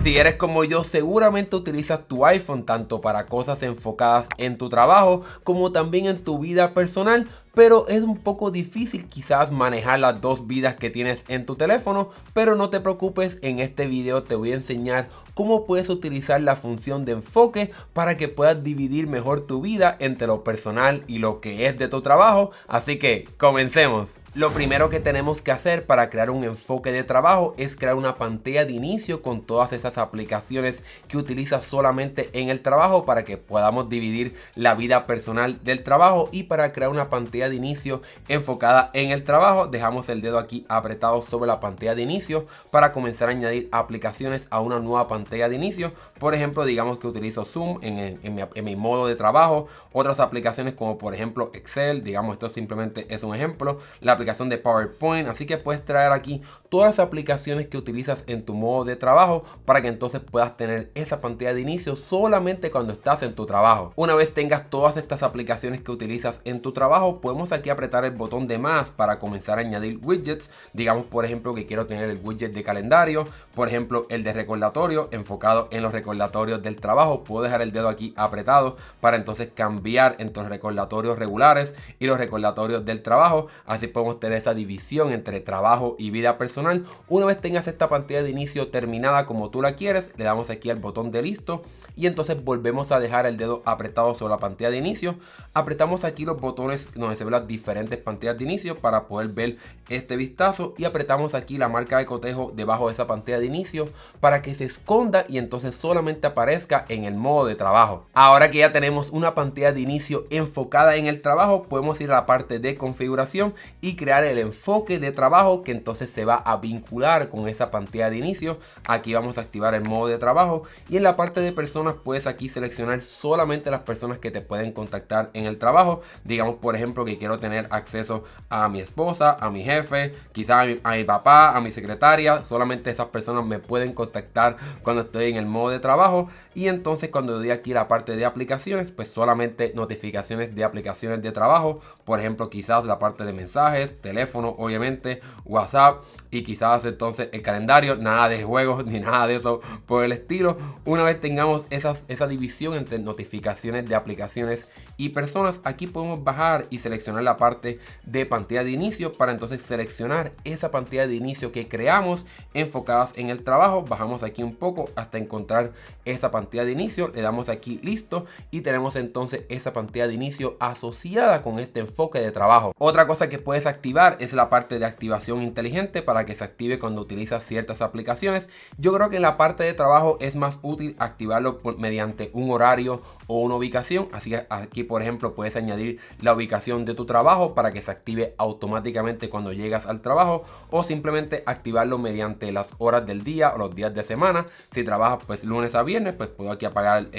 Si eres como yo, seguramente utilizas tu iPhone tanto para cosas enfocadas en tu trabajo como también en tu vida personal, pero es un poco difícil quizás manejar las dos vidas que tienes en tu teléfono. Pero no te preocupes, en este video te voy a enseñar cómo puedes utilizar la función de enfoque para que puedas dividir mejor tu vida entre lo personal y lo que es de tu trabajo. Así que comencemos. Lo primero que tenemos que hacer para crear un enfoque de trabajo es crear una pantalla de inicio con todas esas aplicaciones que utilizas solamente en el trabajo para que podamos dividir la vida personal del trabajo. Y para crear una pantalla de inicio enfocada en el trabajo, dejamos el dedo aquí apretado sobre la pantalla de inicio para comenzar a añadir aplicaciones a una nueva pantalla de inicio. Por ejemplo, digamos que utilizo Zoom en mi modo de trabajo, otras aplicaciones como por ejemplo Excel, digamos esto simplemente es un ejemplo, la aplicación de PowerPoint. Así que puedes traer aquí todas las aplicaciones que utilizas en tu modo de trabajo para que entonces puedas tener esa pantalla de inicio solamente cuando estás en tu trabajo. Una vez tengas todas estas aplicaciones que utilizas en tu trabajo, podemos aquí apretar el botón de más para comenzar a añadir widgets. Digamos por ejemplo que quiero tener el widget de calendario, por ejemplo el de recordatorio, enfocado en los recordatorios del trabajo. Puedo dejar el dedo aquí apretado para entonces cambiar entre los recordatorios regulares y los recordatorios del trabajo. Así podemos tener esa división entre trabajo y vida personal. Una vez tengas esta pantalla de inicio terminada como tú la quieres, le damos aquí al botón de listo y entonces volvemos a dejar el dedo apretado sobre la pantalla de inicio. Apretamos aquí los botones donde se ven las diferentes pantallas de inicio para poder ver este vistazo y apretamos aquí la marca de cotejo debajo de esa pantalla de inicio para que se esconda y entonces solamente aparezca en el modo de trabajo. Ahora que ya tenemos una pantalla de inicio enfocada en el trabajo, podemos ir a la parte de configuración y crear el enfoque de trabajo que entonces se va a vincular con esa pantalla de inicio. Aquí vamos a activar el modo de trabajo y en la parte de personas puedes aquí seleccionar solamente las personas que te pueden contactar en el trabajo. Digamos por ejemplo que quiero tener acceso a mi esposa, a mi jefe, quizás a mi papá, a mi secretaria. Solamente esas personas me pueden contactar cuando estoy en el modo de trabajo. Y entonces cuando doy aquí la parte de aplicaciones, pues solamente notificaciones de aplicaciones de trabajo. Por ejemplo, quizás la parte de mensajes, teléfono, obviamente, WhatsApp y quizás entonces el calendario. Nada de juegos ni nada de eso por el estilo. Una vez tengamos esa división entre notificaciones de aplicaciones y personas, aquí podemos bajar y seleccionar la parte de pantalla de inicio para entonces seleccionar esa pantalla de inicio que creamos enfocadas en el trabajo. Bajamos aquí un poco hasta encontrar esa pantalla de inicio, le damos aquí listo y tenemos entonces esa pantalla de inicio asociada con este enfoque de trabajo. Otra cosa que puedes activar es la parte de activación inteligente para que se active cuando utilizas ciertas aplicaciones. Yo creo que en la parte de trabajo es más útil activarlo mediante un horario o una ubicación. Así que aquí por ejemplo puedes añadir la ubicación de tu trabajo para que se active automáticamente cuando llegas al trabajo, o simplemente activarlo mediante las horas del día o los días de semana. Si trabajas pues lunes a viernes, pues puedo aquí apagar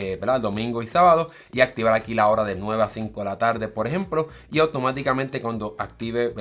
domingo y sábado y activar aquí la hora de 9 a 5 de la tarde por ejemplo, y automáticamente cuando active,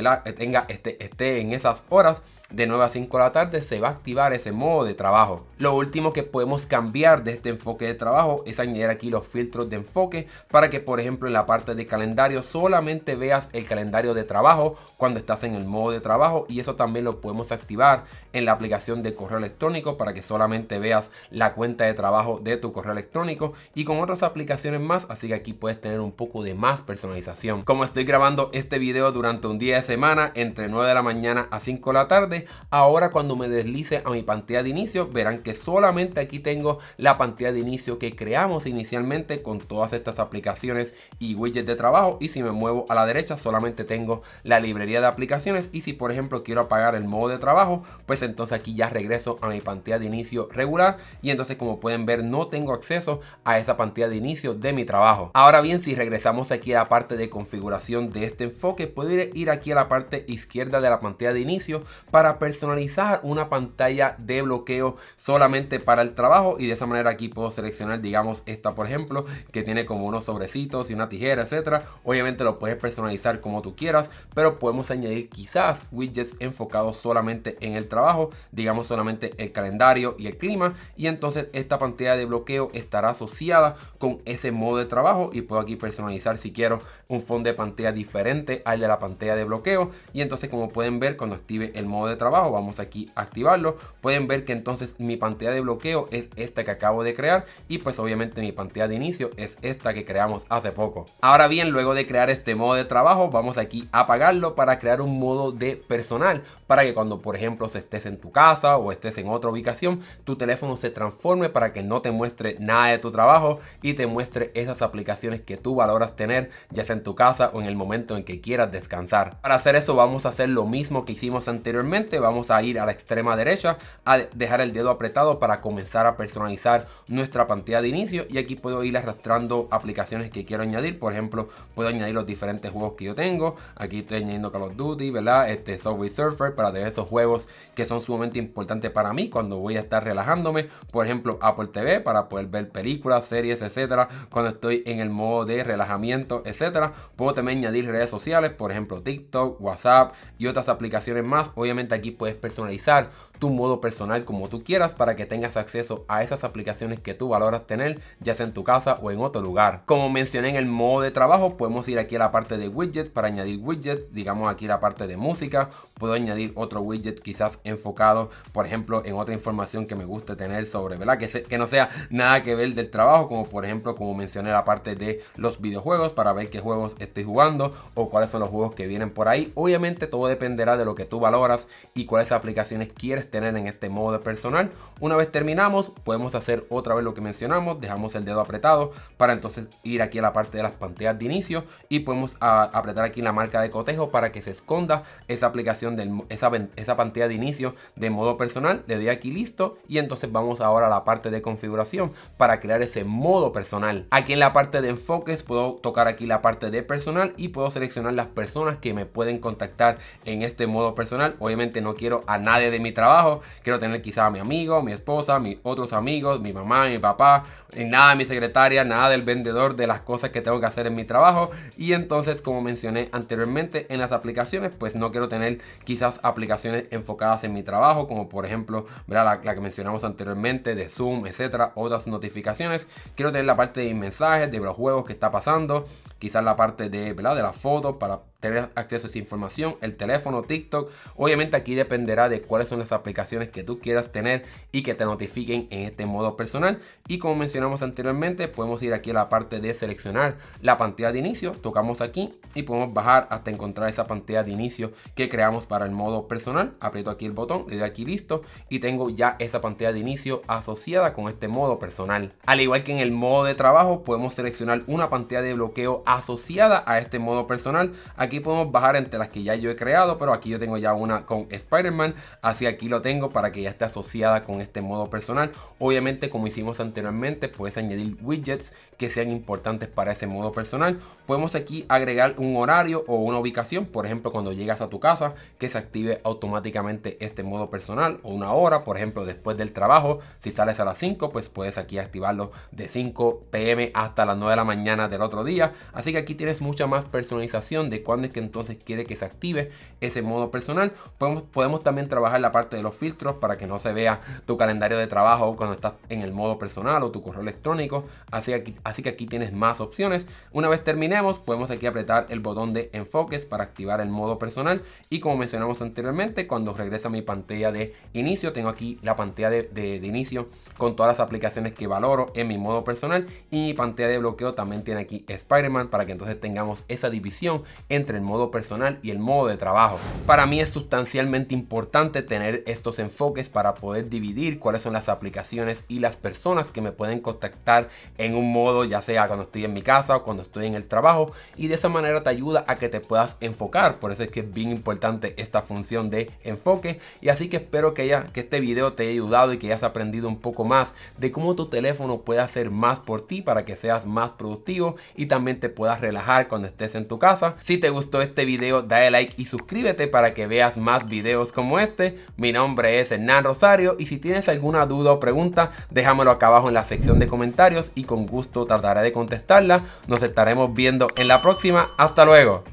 esté en esas horas de 9 a 5 de la tarde, se va a activar ese modo de trabajo. Lo último que podemos cambiar de este enfoque de trabajo es añadir aquí los filtros de enfoque para que por ejemplo en la parte de calendario solamente veas el calendario de trabajo cuando estás en el modo de trabajo, y eso también lo podemos activar en la aplicación de correo electrónico para que solamente veas la cuenta de trabajo de tu correo electrónico, y con otras aplicaciones más. Así que aquí puedes tener un poco de más personalización. Como estoy grabando este video durante un día de semana entre 9 de la mañana a 5 de la tarde, ahora cuando me deslice a mi pantalla de inicio verán que solamente aquí tengo la pantalla de inicio que creamos inicialmente con todas estas aplicaciones y widgets de trabajo. Y si me muevo a la derecha solamente tengo la librería de aplicaciones, y si por ejemplo quiero apagar el modo de trabajo, pues entonces aquí ya regreso a mi pantalla de inicio regular, y entonces como pueden ver no tengo acceso a esa pantalla de inicio de mi trabajo. Ahora bien, si regresamos aquí a la parte de configuración de este enfoque, puedo ir aquí a la parte izquierda de la pantalla de inicio para personalizar una pantalla de bloqueo solamente para el trabajo, y de esa manera aquí puedo seleccionar, digamos esta por ejemplo, que tiene como unos sobrecitos y una tijera, etcétera. Obviamente lo puedes personalizar como tú quieras, pero podemos añadir quizás widgets enfocados solamente en el trabajo, digamos solamente el calendario y el clima, y entonces esta pantalla de bloqueo estará asociada con ese modo de trabajo, y puedo aquí personalizar si quiero un fondo de pantalla diferente al de la pantalla de bloqueo. Y entonces como pueden ver, cuando active el modo de trabajo, vamos aquí a activarlo. Pueden ver que entonces mi pantalla de bloqueo es esta que acabo de crear y pues obviamente mi pantalla de inicio es esta que creamos hace poco. Ahora bien, luego de crear este modo de trabajo, vamos aquí a apagarlo para crear un modo de personal, para que cuando por ejemplo estés en tu casa o estés en otra ubicación, tu teléfono se transforme para que no te muestre nada de tu trabajo y te muestre esas aplicaciones que tú valoras tener, ya sea en tu casa o en el momento en que quieras descansar. Para hacer eso vamos a hacer lo mismo que hicimos anteriormente. Vamos a ir a la extrema derecha, a dejar el dedo apretado para comenzar a personalizar nuestra pantalla de inicio, y aquí puedo ir arrastrando aplicaciones que quiero añadir. Por ejemplo, puedo añadir los diferentes juegos que yo tengo. Aquí estoy añadiendo Call of Duty, ¿verdad? Subway Surfer, para tener esos juegos que son sumamente importantes para mí cuando voy a estar relajándome. Por ejemplo, Apple TV, para poder ver películas, series, etcétera, cuando estoy en el modo de relajamiento, etcétera. Puedo también añadir redes sociales, por ejemplo TikTok, WhatsApp y otras aplicaciones más. Obviamente aquí puedes personalizar tu modo personal como tú quieras, para que tengas acceso a esas aplicaciones que tú valoras tener, ya sea en tu casa o en otro lugar. Como mencioné en el modo de trabajo, podemos ir aquí a la parte de widgets para añadir widgets. Digamos aquí la parte de música, puedo añadir otro widget quizás enfocado, por ejemplo, en otra información que me guste tener sobre, ¿verdad? Que no sea nada que ver del trabajo, como por ejemplo, como mencioné, la parte de los videojuegos, para ver qué juegos estoy jugando o cuáles son los juegos que vienen por ahí. Obviamente todo dependerá de lo que tú valoras y cuáles aplicaciones quieres tener en este modo de personal. Una vez terminamos, podemos hacer otra vez lo que mencionamos. Dejamos el dedo apretado para entonces ir aquí a la parte de las pantallas de inicio y podemos apretar aquí la marca de cotejo para que se esconda esa aplicación, esa pantalla de inicio de modo personal. Le doy aquí listo y entonces vamos ahora a la parte de configuración para crear ese modo personal. Aquí en la parte de enfoques puedo tocar aquí la parte de personal y puedo seleccionar las personas que me pueden contactar en este modo personal. Obviamente no quiero a nadie de mi trabajo, quiero tener quizá a mi amigo, mi esposa, mis otros amigos, mi mamá, mi papá, nada de mi secretaria, nada del vendedor, de las cosas que tengo que hacer en mi trabajo. Y entonces, como mencioné anteriormente, en las aplicaciones pues no quiero tener quizás aplicaciones enfocadas en mi trabajo, como por ejemplo, ¿verdad? La que mencionamos anteriormente de Zoom, etcétera, otras notificaciones. Quiero tener la parte de mis mensajes, de los juegos que está pasando, quizás la parte de, ¿verdad?, de las fotos, para tener acceso a esa información, el teléfono, TikTok. Obviamente aquí dependerá de cuáles son las aplicaciones que tú quieras tener y que te notifiquen en este modo personal. Y como mencionamos anteriormente, podemos ir aquí a la parte de seleccionar la pantalla de inicio, tocamos aquí y podemos bajar hasta encontrar esa pantalla de inicio que creamos para el modo personal. Aprieto aquí el botón, le doy aquí listo y tengo ya esa pantalla de inicio asociada con este modo personal. Al igual que en el modo de trabajo, podemos seleccionar una pantalla de bloqueo asociada a este modo personal. Aquí podemos bajar entre las que ya yo he creado, pero aquí yo tengo ya una con Spider-Man, así aquí lo tengo para que ya esté asociada con este modo personal. Obviamente, como hicimos anteriormente, puedes añadir widgets que sean importantes para ese modo personal. Podemos aquí agregar un horario o una ubicación, por ejemplo cuando llegas a tu casa, que se active automáticamente este modo personal, o una hora, por ejemplo después del trabajo. Si sales a las 5, pues puedes aquí activarlo de 5 p.m. hasta las 9 de la mañana del otro día. Así que aquí tienes mucha más personalización de cuándo es que entonces quiere que se active ese modo personal. Podemos también trabajar la parte de los filtros para que no se vea tu calendario de trabajo cuando estás en el modo personal o tu correo electrónico. Así que aquí tienes más opciones. Una vez terminemos, podemos aquí apretar el botón de enfoques para activar el modo personal. Y como mencionamos anteriormente, cuando regresa a mi pantalla de inicio, tengo aquí la pantalla de inicio con todas las aplicaciones que valoro en mi modo personal. Y mi pantalla de bloqueo también tiene aquí Spider-Man, para que entonces tengamos esa división entre el modo personal y el modo de trabajo. Para mí es sustancialmente importante tener estos enfoques para poder dividir cuáles son las aplicaciones y las personas que me pueden contactar en un modo, ya sea cuando estoy en mi casa o cuando estoy en el trabajo, y de esa manera te ayuda a que te puedas enfocar. Por eso es que es bien importante esta función de enfoque. Y así que espero que este video te haya ayudado y que hayas aprendido un poco más de cómo tu teléfono puede hacer más por ti para que seas más productivo y también te puedas relajar cuando estés en tu casa. Si te gustó este video, dale like y suscríbete para que veas más videos como este. Mi nombre es Hernán Rosario y si tienes alguna duda o pregunta, déjamelo acá abajo en la sección de comentarios y con gusto trataré de contestarla. Nos estaremos viendo en la próxima. Hasta luego.